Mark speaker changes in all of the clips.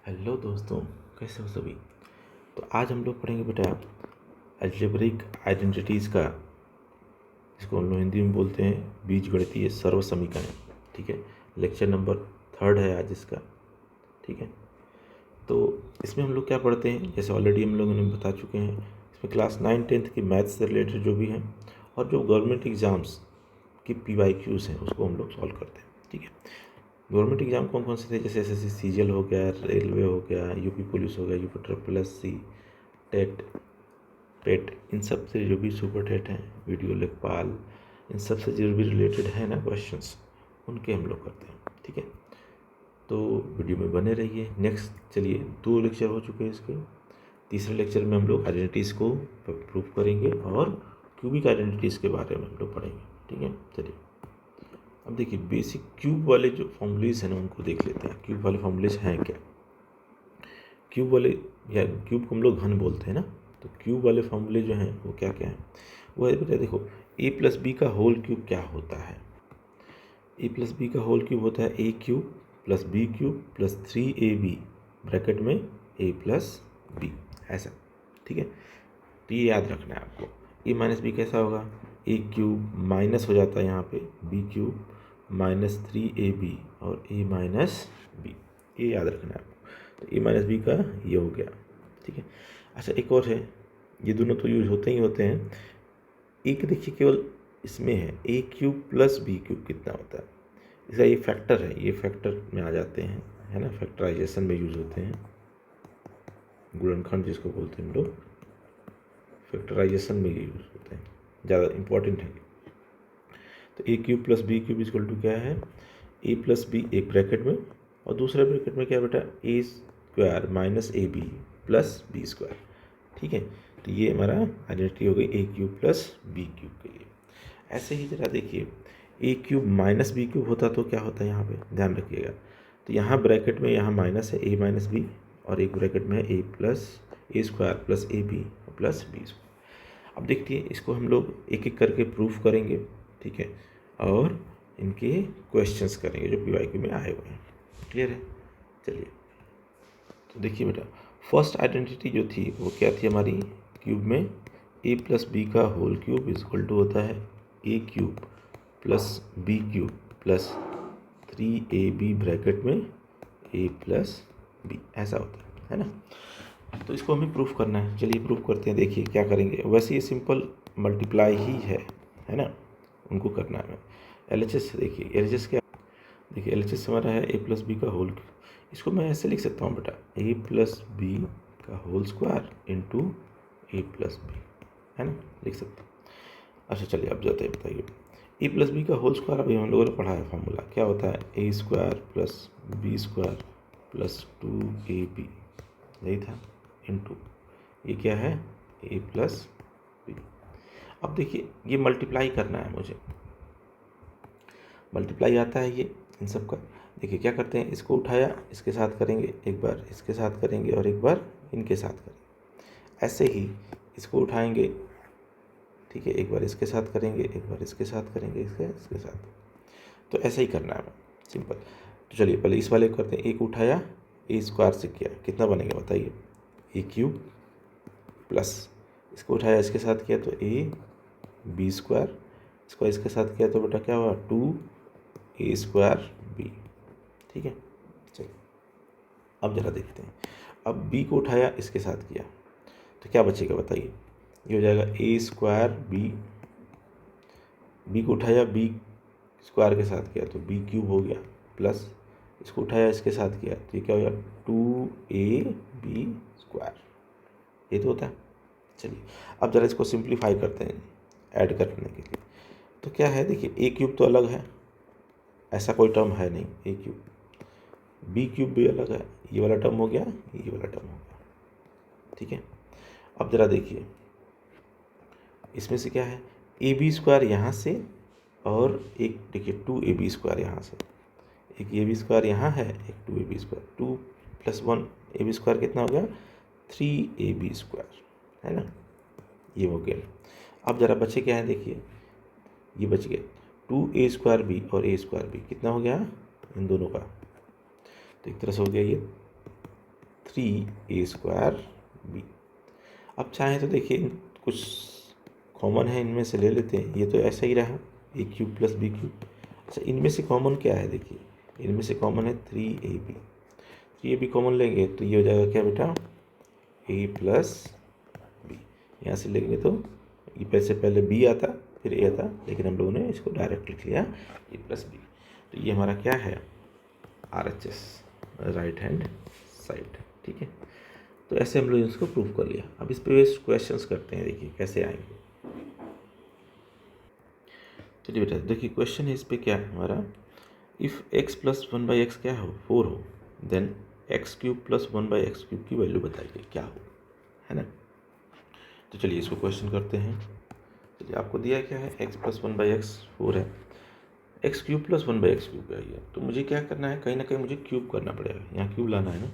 Speaker 1: Hello दोस्तों, कैसे हो सभी। तो आज हम लोग पढ़ेंगे बेटा अलजेब्रिक आइडेंटिटीज़ का, इसको हम लोग हिंदी में बोलते हैं बीजगणितीय सर्व समीकरण। ठीक है, लेक्चर नंबर 3 है आज इसका। ठीक है, तो इसमें हम लोग क्या पढ़ते हैं, जैसे ऑलरेडी हम लोगों ने बता चुके हैं, इसमें क्लास 9-10 की मैथ्स से रिलेटेड जो भी हैं और जो गवर्नमेंट एग्ज़ाम्स की PYQs हैं उसको हम लोग सॉल्व करते हैं। ठीक है, गवर्नमेंट एग्जाम कौन कौन से थे, जैसे SSC CGL हो गया, रेलवे हो गया, यूपी पुलिस हो गया, यूपी SSC, टेट, पेट, इन सब से जो भी सुपर टेट हैं, वीडियो लेखपाल, इन सब से जो भी रिलेटेड है ना क्वेश्चंस, उनके हम लोग करते हैं। ठीक है, तो वीडियो में बने रहिए। नेक्स्ट चलिए 2 लेक्चर हो चुके हैं इसके। तीसरे लेक्चर में हम लोग आइडेंटिटीज़ को प्रूव करेंगे और क्यूबिक आइडेंटिटीज़ के बारे में हम लोग पढ़ेंगे। ठीक है, चलिए अब देखिए बेसिक क्यूब वाले जो फॉर्मूलेज हैं ना उनको देख लेते हैं। क्यूब वाले फॉर्मूलेज हैं क्या, क्यूब वाले या क्यूब को हम लोग घन बोलते हैं ना, तो क्यूब वाले फॉर्मूले जो हैं वो क्या क्या हैं, वो है बेटा देखो a+b का होल क्यूब क्या होता है। a+b का होल क्यूब होता है a³ + b³ + 3ab ब्रैकेट में a+b, ऐसा। ठीक है, तो ये याद रखना है आपको। a - b कैसा होगा, a³ माइनस हो जाता है यहाँ पे b³ - 3ab और a - b, ये याद रखना है आपको। तो a - b का ये हो गया। ठीक है, अच्छा एक और है, ये दोनों तो यूज होते ही होते हैं। एक देखिए केवल इसमें है a³ + b³ कितना होता है, इसका ये फैक्टर है, ये फैक्टर में आ जाते हैं, है ना, फैक्टराइजेशन में यूज होते हैं, गुणनखंड जिसको बोलते हैं हम लोग, फैक्टराइजेशन में ये यूज होते हैं, ज़्यादा इंपॉर्टेंट है। तो a³ + b³ = क्या है, a + b एक ब्रैकेट में और दूसरे ब्रैकेट में क्या बेटा a² - ab + b²। ठीक है, तो ये हमारा आइडेंटिटी हो गई a³ + b³ के लिए। ऐसे ही जरा देखिए a³ - b³ होता तो क्या होता है, यहाँ पे ध्यान रखिएगा। तो यहाँ ब्रैकेट में यहाँ माइनस है a - b और एक ब्रैकेट में है a² + ab + b²। अब देखिए इसको हम लोग एक एक करके प्रूफ करेंगे। ठीक है, और इनके क्वेश्चंस करेंगे जो PYQ में आए हुए हैं। क्लियर है, चलिए तो देखिए बेटा फर्स्ट आइडेंटिटी जो थी वो क्या थी हमारी, क्यूब में a + b का होल क्यूब = होता है a³ + b³ + 3ab ब्रैकेट में a + b, ऐसा होता है ना। तो इसको हमें प्रूफ करना है, चलिए प्रूफ करते हैं। देखिए क्या करेंगे, वैसे ये सिंपल मल्टीप्लाई ही है ना, उनको करना है। LHS देखिए, LHS क्या, देखिए LHS हमारा है a + b का होल, इसको मैं ऐसे लिख सकता हूँ बेटा a + b का whole square into a + b, है ना, लिख सकते हैं। अच्छा चलिए अब जाते हैं, बताइए a + b का होल स्क्वायर, अभी हम लोगों ने पढ़ा है फॉर्मूला, क्या होता है a² + b² + 2ab, यही था, इंटू ये क्या है a + b। अब देखिए ये मल्टीप्लाई करना है मुझे, मल्टीप्लाई आता है ये इन सब का। देखिए क्या करते हैं, इसको उठाया, इसके साथ करेंगे, एक बार इसके साथ करेंगे और एक बार इनके साथ करेंगे। ऐसे ही इसको उठाएंगे, ठीक है, एक बार इसके साथ करेंगे, एक बार इसके साथ करेंगे, इसके साथ, तो ऐसे ही करना है सिंपल। तो चलिए पहले इस वाले को करते हैं, एक उठाया a² से किया, कितना बनेगा बताइए, a³ प्लस इसको उठाया इसके साथ किया तो ab², इसको इसके साथ किया तो बेटा क्या हुआ 2a² b। ठीक है, चलिए अब जरा देखते हैं, अब b को उठाया इसके साथ किया तो क्या बचेगा बताइए, ये हो जाएगा a² b को उठाया b² के साथ किया तो b³ हो गया, प्लस इसको उठाया इसके साथ किया तो ये क्या हो गया 2ab², ये तो होता है। चलिए अब ज़रा इसको सिंप्लीफाई करते हैं ऐड करने के लिए, तो क्या है देखिए a³ तो अलग है, ऐसा कोई टर्म है नहीं, a³ b³ भी अलग है, ये वाला टर्म हो गया, ये वाला टर्म हो गया। ठीक है, अब ज़रा देखिए इसमें से क्या है ab² यहाँ से और एक देखिए 2ab² यहाँ से, एक ab² यहाँ है, एक 2ab², 2 + 1 ab² कितना हो गया 3ab², है ना, ये हो गया। अब ज़रा बचे क्या है देखिए, ये बच गया 2a² b और a² b, कितना हो गया इन दोनों का, तो एक तरह से हो गया ये 3a² b। अब चाहें तो देखिए कुछ कॉमन है इनमें से ले लेते हैं, ये तो ऐसा ही रहा a³ + b³। अच्छा इनमें से कॉमन क्या है, देखिए इनमें से कॉमन है 3ab। 3ab कॉमन लेंगे तो ये हो जाएगा क्या बेटा, a + b। यहाँ से लेंगे तो ये पैसे पहले b आता फिर a आता, लेकिन हम लोगों ने इसको डायरेक्ट लिख लिया a + b। तो ये हमारा क्या है, RHS, राइट हैंड साइड। ठीक है, तो ऐसे हम लोग इसको प्रूव कर लिया। अब इस पे क्वेश्चंस करते हैं, देखिए कैसे आएंगे। चलिए बेटा देखिए क्वेश्चन है इस पे क्या है हमारा, इफ़ x + 1/x क्या हो, 4 हो, देन x³ + 1/x³ की वैल्यू बताइए क्या हो, है ना। तो चलिए इसको क्वेश्चन करते हैं। चलिए आपको दिया क्या है, x + 1/x 4 है, x³ + 1/x³ है ये, तो मुझे क्या करना है, कहीं ना कहीं मुझे क्यूब करना पड़ेगा, यहाँ क्यूब लाना है ना।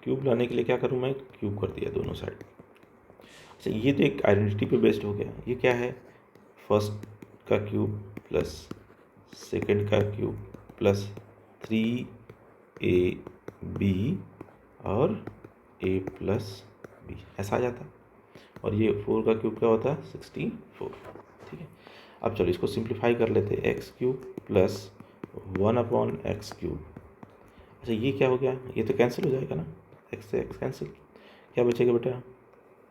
Speaker 1: क्यूब लाने के लिए क्या करूँ मैं, क्यूब कर दिया दोनों साइड। अच्छा ये तो एक आइडेंटिटी पे बेस्ड हो गया, ये क्या है, फर्स्ट का क्यूब प्लस सेकंड का क्यूब प्लस 3ab और a + b, ऐसा आ जाता। और ये 4 का क्यूब क्या होता है, 64। ठीक है, अब चलो इसको सिंप्लीफाई कर लेते हैं, x³ + 1/x³। अच्छा ये क्या हो गया, ये तो कैंसिल हो जाएगा ना, x से x कैंसिल, क्या बचेगा बेटा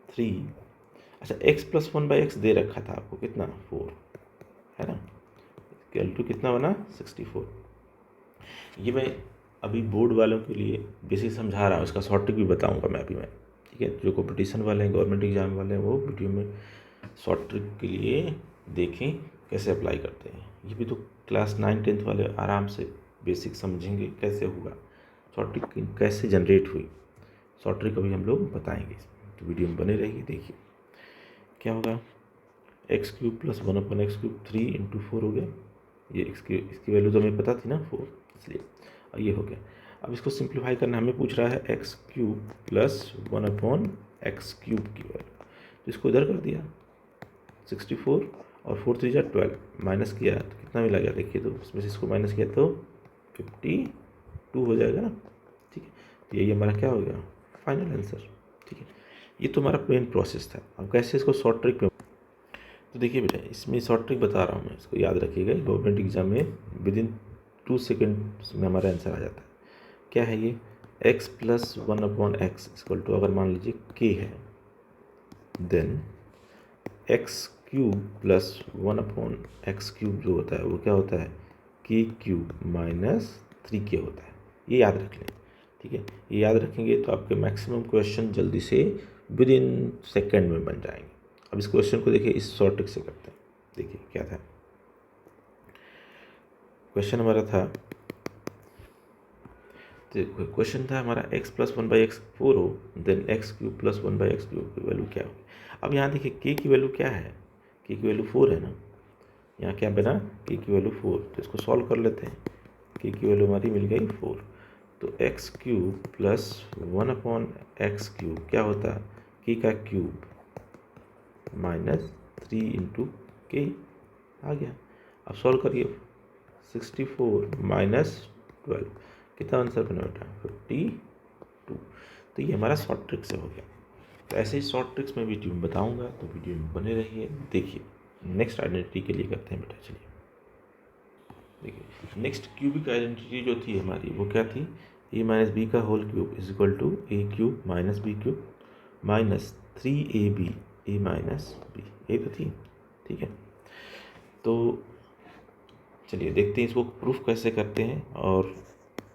Speaker 1: 3। अच्छा x + 1/x दे रखा था आपको कितना, 4, है ना, कैलकुलेट कितना बना 64। ये मैं अभी बोर्ड वालों के लिए बेसिक समझा रहा हूँ, इसका शॉर्ट ट्रिक भी बताऊँगा मैं अभी मैं। ठीक है, जो कंपटीशन वाले हैं, गवर्नमेंट एग्जाम वाले हैं, वो वीडियो में शॉर्ट ट्रिक के लिए देखें कैसे अप्लाई करते हैं। ये भी तो क्लास 9 10th वाले आराम से बेसिक समझेंगे कैसे होगा, शॉर्ट ट्रिक कैसे जनरेट हुई, शॉर्ट ट्रिक अभी हम लोग बताएंगे, तो वीडियो में बने रहिए। देखिए क्या होगा, x³ + 1/x³ 3 × 4 हो गया, ये इसकी वैल्यू तो हमें पता थी ना 4, इसलिए और ये हो गया। अब इसको सिंप्लीफाई करना, हमें पूछ रहा है x³ + 1/x³ की वैल्यू, तो इसको इधर कर दिया 64 और 4 3 = 12, माइनस किया तो कितना मिला गया, देखिए तो उसमें से इसको माइनस किया तो 52 हो जाएगा ना। ठीक है, तो यही हमारा क्या हो गया फाइनल आंसर। ठीक है, ये तो हमारा मेन प्रोसेस था। अब कैसे इसको शॉर्ट ट्रिक में, तो देखिए बेटा इसमें शॉर्ट ट्रिक बता रहा हूँ मैं, इसको याद रखिएगा, गवर्नमेंट एग्जाम में विदिन 2 सेकेंड में हमारा आंसर आ जाता है। क्या है ये, x + 1/x = अगर मान लीजिए k है, देन x³ + 1/x³ जो होता है वो क्या होता है, k³ - 3k होता है, ये याद रख लें। ठीक है, ये याद रखेंगे तो आपके मैक्सिमम क्वेश्चन जल्दी से विदिन सेकेंड में बन जाएंगे। अब इस क्वेश्चन को देखिए इस शॉर्ट ट्रिक से करते हैं। देखिए क्या था क्वेश्चन हमारा था, तो क्वेश्चन था हमारा x + 1/x 4 हो, देन x³ + 1/x³ की वैल्यू क्या होगी। अब यहाँ देखिए k की वैल्यू क्या है, k की वैल्यू 4 है ना, यहाँ क्या बना k की वैल्यू 4, तो इसको सॉल्व कर लेते हैं। k की वैल्यू हमारी मिल गई 4, तो x³ + 1/x³ क्या होता है, k का क्यूब - 3 × k आ गया। अब सॉल्व करिए, 64 - 12 कितना आंसर बना बेटा 52। तो ये हमारा शॉर्ट ट्रिक से हो गया। तो ऐसे ही शॉर्ट ट्रिक्स मैं वीडियो में बताऊंगा, तो वीडियो में बने रहिए। देखिए नेक्स्ट आइडेंटिटी के लिए करते हैं बेटा, चलिए देखिए नेक्स्ट क्यूबिक आइडेंटिटी जो थी हमारी वो क्या थी, a - b का whole cube = a³ - b³ - 3ab a - b, ये तो थी। ठीक है, तो चलिए देखते हैं इसको प्रूफ कैसे करते हैं, और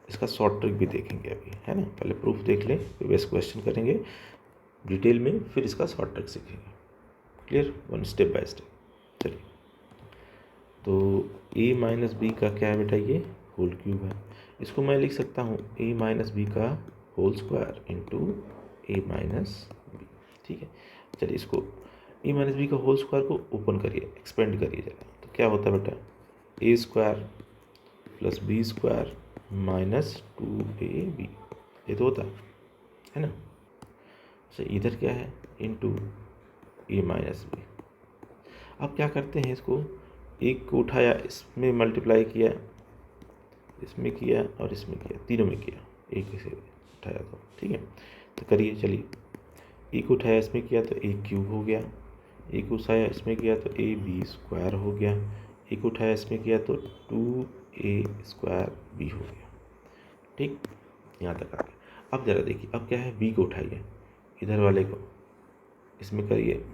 Speaker 1: इसका शॉर्ट ट्रिक भी देखेंगे अभी, है ना। पहले प्रूफ देख लें, फिर बेस्ट क्वेश्चन करेंगे डिटेल में, फिर इसका शॉर्ट ट्रिक सीखेंगे। Clear, one step by step. चलिए, तो a - b का क्या है बेटा, ये होल क्यूब है, इसको मैं लिख सकता हूँ a - b का whole square into a - b। ठीक है, चलिए इसको a - b का होल स्क्वायर को ओपन करिए, एक्सपेंड करिए जरा, तो क्या होता है बेटा, a² + b² - 2ab, ये तो होता है ना। अच्छा इधर क्या है, इंटू a - b। अब क्या करते हैं, इसको एक को उठाया, इसमें मल्टीप्लाई किया, इसमें किया और इसमें किया, तीनों में किया एक से। उठाया तो, ठीक है। तो करिए, चलिए ए को उठाया इसमें किया तो ए क्यूब हो गया, ए को उठाया इसमें किया तो ए बी स्क्वायर हो गया, ए को उठाया इसमें किया तो 2a² बी हो गया, ठीक। यहाँ तक आ गया। अब ज़रा देखिए, अब क्या है, बी को उठाइए, इधर वाले को इसमें करिए,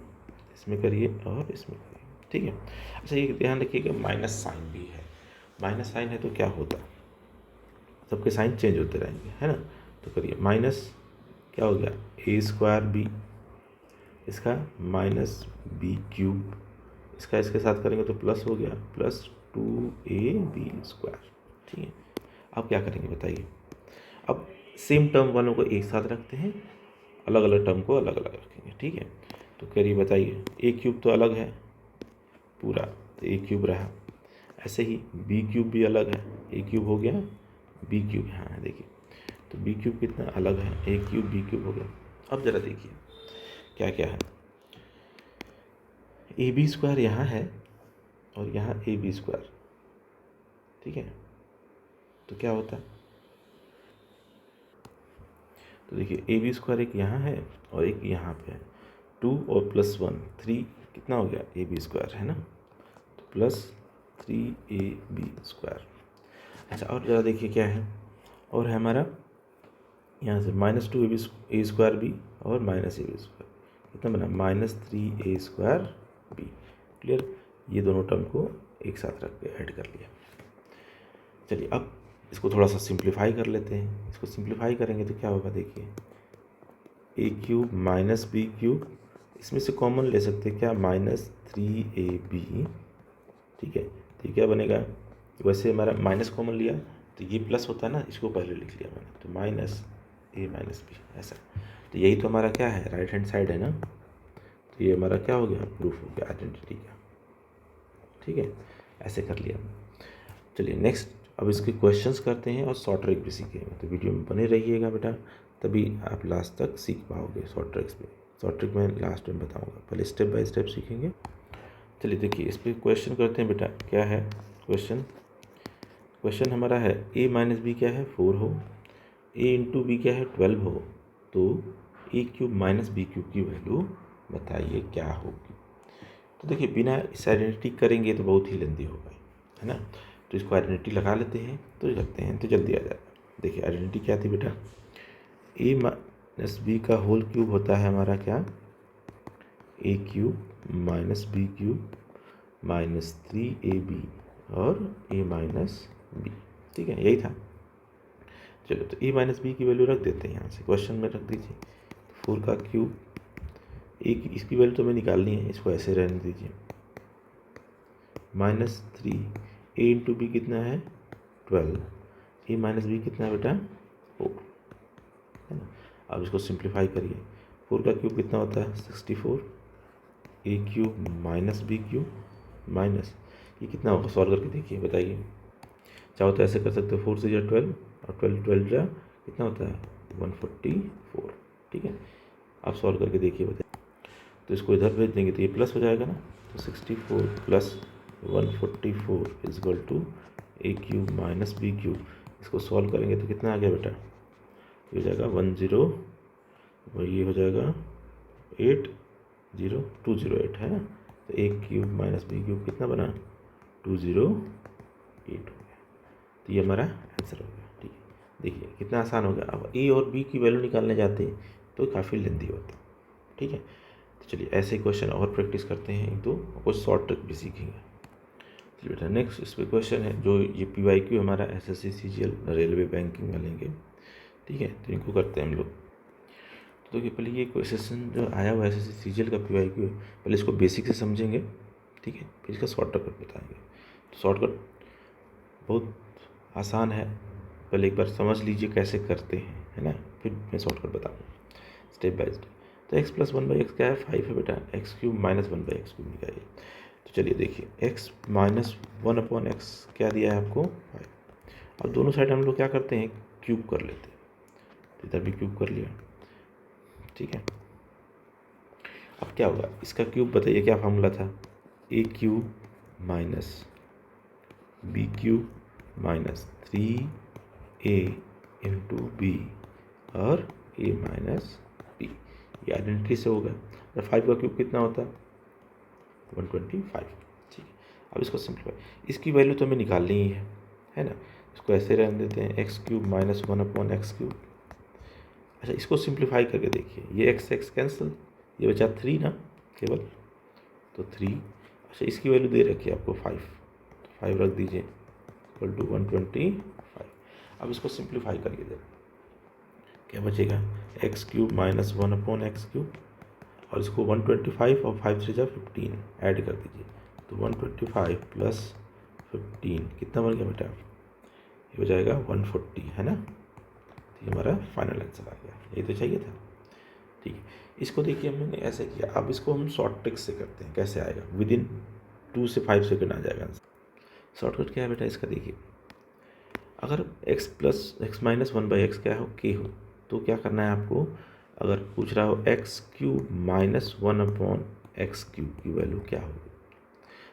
Speaker 1: इसमें करिए और इसमें करिए, ठीक है। अच्छा ये ध्यान रखिएगा माइनस साइन भी है, माइनस साइन है तो क्या होता है, सबके साइन चेंज होते रहेंगे, है ना। तो करिए माइनस क्या हो गया, a² बी, इसका माइनस बी क्यूब, इसका इसके साथ करेंगे तो प्लस हो गया, प्लस 2ab², ठीक है। अब क्या करेंगे बताइए, अब सेम टर्म वालों को एक साथ रखते हैं, अलग अलग टर्म को अलग अलग रखेंगे, ठीक है। तो करिए बताइए, ए क्यूब तो अलग है पूरा, तो ए क्यूब रहा, ऐसे ही बी क्यूब भी अलग है, ए क्यूब हो गया, बी क्यूब यहाँ है, देखिए तो बी क्यूब कितना अलग है, ए क्यूब बी क्यूब हो गया। अब ज़रा देखिए क्या क्या है, ab² यहाँ है और यहाँ ab², ठीक है। तो क्या होता है, तो देखिए ab² एक यहाँ है और एक यहाँ पे है, 2 और +1 3 कितना हो गया, ab² है ना, तो +3ab²। अच्छा और ज़रा देखिए क्या है, और है हमारा यहाँ से -2a² बी और -ab², कितना बना, -3a² बी, क्लियर। ये दोनों टर्म को एक साथ रख के ऐड कर लिया। चलिए अब इसको थोड़ा सा सिंप्लीफाई कर लेते हैं, इसको सिंप्लीफाई करेंगे तो क्या होगा, देखिए a³ माइनस b³, इसमें से कॉमन ले सकते हैं क्या, -3ab, ठीक है। तो ये क्या बनेगा, वैसे हमारा माइनस कॉमन लिया तो ये प्लस होता है ना, इसको पहले लिख लिया मैंने, तो -a - b ऐसा। तो यही तो हमारा क्या है, राइट हैंड साइड है ना, तो ये हमारा क्या हो गया, प्रूफ हो गया आइडेंटिटी का, ठीक है। ऐसे कर लिया। चलिए नेक्स्ट, अब इसके क्वेश्चंस करते हैं और शॉर्ट ट्रिक भी सीखेंगे, तो वीडियो में बने रहिएगा बेटा, तभी आप लास्ट तक सीख पाओगे शॉर्ट ट्रिक्स में। शॉर्ट ट्रिक मैं लास्ट में बताऊंगा, पहले स्टेप बाय स्टेप सीखेंगे। चलिए देखिए इस पर क्वेश्चन करते हैं बेटा, क्या है क्वेश्चन हमारा है a - b क्या है, 4 हो, a × b क्या है, 12 हो, तो a³ - b³ की वैल्यू बताइए क्या होगी। तो देखिए बिना इस आइडेंटिटी करेंगे तो बहुत ही लेंदी होगा, है ना। तो इसको आइडेंटिटी लगा लेते हैं, तो करते हैं तो जल्दी आ जाएगा। देखिए आइडेंटिटी क्या थी बेटा, a - b का होल क्यूब होता है हमारा क्या, a³ - b³ -3ab और a - b, ठीक है, यही था। चलो तो a - b की वैल्यू रख देते हैं यहाँ से, क्वेश्चन में रख दीजिए, 4 का क्यूब, एक इसकी वैल्यू तो हमें निकालनी है, इसको ऐसे रहने दीजिए, -3 a × b कितना है, 12, a - b कितना है बेटा, 4, है ना। अब इसको सिंप्लीफाई करिए, 4 का क्यूब कितना होता है, 64, a³ - b³ माइनस ये कितना होगा, सॉल्व करके देखिए बताइए, चाहो तो ऐसे कर सकते हो, 4 से 12 और 12 जा कितना होता है, 144, ठीक है। आप सॉल्व करके देखिए बताइए, तो इसको इधर भेज देंगे तो ये प्लस हो जाएगा ना, तो 64 + 144 = a³ - b³। इसको सॉल्व करेंगे तो कितना आ गया बेटा, ये हो जाएगा 10, ये हो जाएगा 80208, है ना। तो a³ - b³ कितना बना, 208 हो गया। तो ये हमारा आंसर हो गया, ठीक है। देखिए कितना आसान हो गया। अब ए और बी की वैल्यू निकालने जाते हैं तो काफ़ी लेंदी होता है, ठीक है। तो चलिए ऐसे क्वेश्चन और प्रैक्टिस करते हैं, एक दो कुछ शॉर्ट ट्रिक भी सीखेंगे। चलिए बेटा नेक्स्ट इस पर क्वेश्चन है, जो ये PYQ हमारा SSC CGL रेलवे बैंकिंग में लेंगे, ठीक है। तो इनको करते हैं हम लोग। तो देखिए पहले ये क्वेश्चन जो आया हुआ SSC CGL का PYQ है, पहले इसको बेसिक से समझेंगे, ठीक है, फिर इसका शॉर्टकट बताएंगे। तो शॉर्टकट बहुत आसान है, पहले एक बार समझ लीजिए कैसे करते हैं, है ना, फिर मैं शॉर्टकट बताऊँगा स्टेप बाय स्टेप। तो x + 1/x क्या है, 5 है बेटा, x³ - 1/x³ निकालिए। तो चलिए देखिए x - 1/x क्या दिया है आपको, 5। अब दोनों साइड हम लोग क्या करते हैं, क्यूब कर लेते हैं, तो इधर भी क्यूब कर लिया, ठीक है। अब क्या होगा, इसका क्यूब बताइए क्या फार्मूला था, a³ - b³ - 3a × b और a माइनस b, ये आइडेंटिटी से होगा। 5 का क्यूब कितना होता है? 125। ठीक है, अब इसको सिंप्लीफाई, इसकी वैल्यू तो हमें निकालनी ही है ना। इसको ऐसे रहने देते हैं, x cube minus 1/x cube. अच्छा, इसको सिंप्लीफाई करके देखिए, ये एक्स एक्स कैंसिल, ये बचा 3 ना केवल, तो 3। अच्छा, इसकी वैल्यू दे रखी है आपको 5, तो 5 रख दीजिए इक्वल टू 125। अब इसको सिंप्लीफाई करिए जरा, क्या बचेगा? X cube minus 1/x cube, और इसको 125 और 5 3 जा 15 ऐड कर दीजिए, तो 125 प्लस 15 कितना बन गया बेटा? ये हो जाएगा 140, है ना। तो ये हमारा फाइनल आंसर आ गया, ये तो चाहिए था। ठीक है, इसको देखिए हमने ऐसे किया, अब इसको हम शॉर्ट ट्रिक से करते हैं, कैसे आएगा? विदिन 2 से 5 सेकेंड आ जाएगा आंसर। शॉर्टकट क्या है बेटा इसका? देखिए, अगर x plus x minus 1/x क्या हो? k हो, तो क्या करना है आपको? अगर पूछ रहा हो x cube minus 1/x cube की वैल्यू क्या होगी,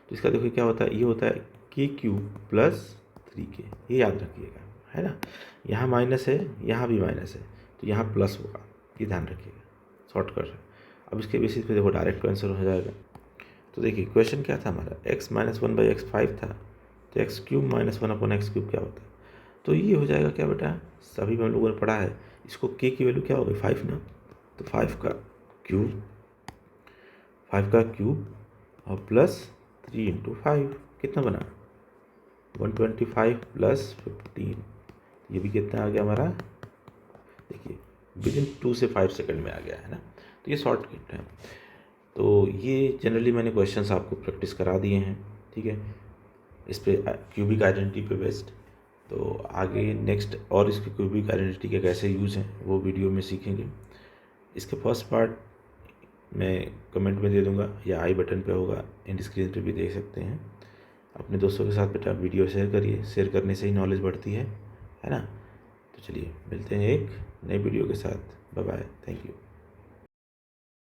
Speaker 1: तो इसका देखिए क्या होता है, ये होता है k क्यूब प्लस 3k, ये याद रखिएगा, है ना। यहाँ माइनस है, यहाँ भी माइनस है, तो यहाँ प्लस होगा, ये ध्यान रखिएगा, शॉर्टकट है। अब इसके बेसिस पे देखो डायरेक्ट आंसर हो जाएगा। तो देखिए क्वेश्चन क्या था हमारा, x माइनस 1/x 5 था, तो x cube minus 1/x cube क्या होता है? तो ये हो जाएगा क्या बेटा, सभी हम लोगों ने पढ़ा है, इसको k की वैल्यू क्या होगी? 5 ना, तो 5 का क्यूब और प्लस 3 × 5 कितना बना? 125 प्लस 15, ये भी कितना आ गया हमारा? देखिए विदिन 2 से 5 सेकंड में आ गया, है ना। तो ये शॉर्टकट है। तो ये जनरली मैंने क्वेश्चंस आपको प्रैक्टिस करा दिए हैं, ठीक है, इस पे क्यूबिक आइडेंटिटी पे बेस्ड। तो आगे नेक्स्ट और इसके क्यूबिक आइडेंटिटी के कैसे यूज़ हैं वो वीडियो में सीखेंगे। इसके फर्स्ट पार्ट मैं कमेंट में दे दूंगा या आई बटन पे होगा, एंड स्क्रीन पे भी देख सकते हैं। अपने दोस्तों के साथ बेटा वीडियो शेयर करिए, शेयर करने से ही नॉलेज बढ़ती है ना। तो चलिए मिलते हैं एक नए वीडियो के साथ, बाय बाय, थैंक यू।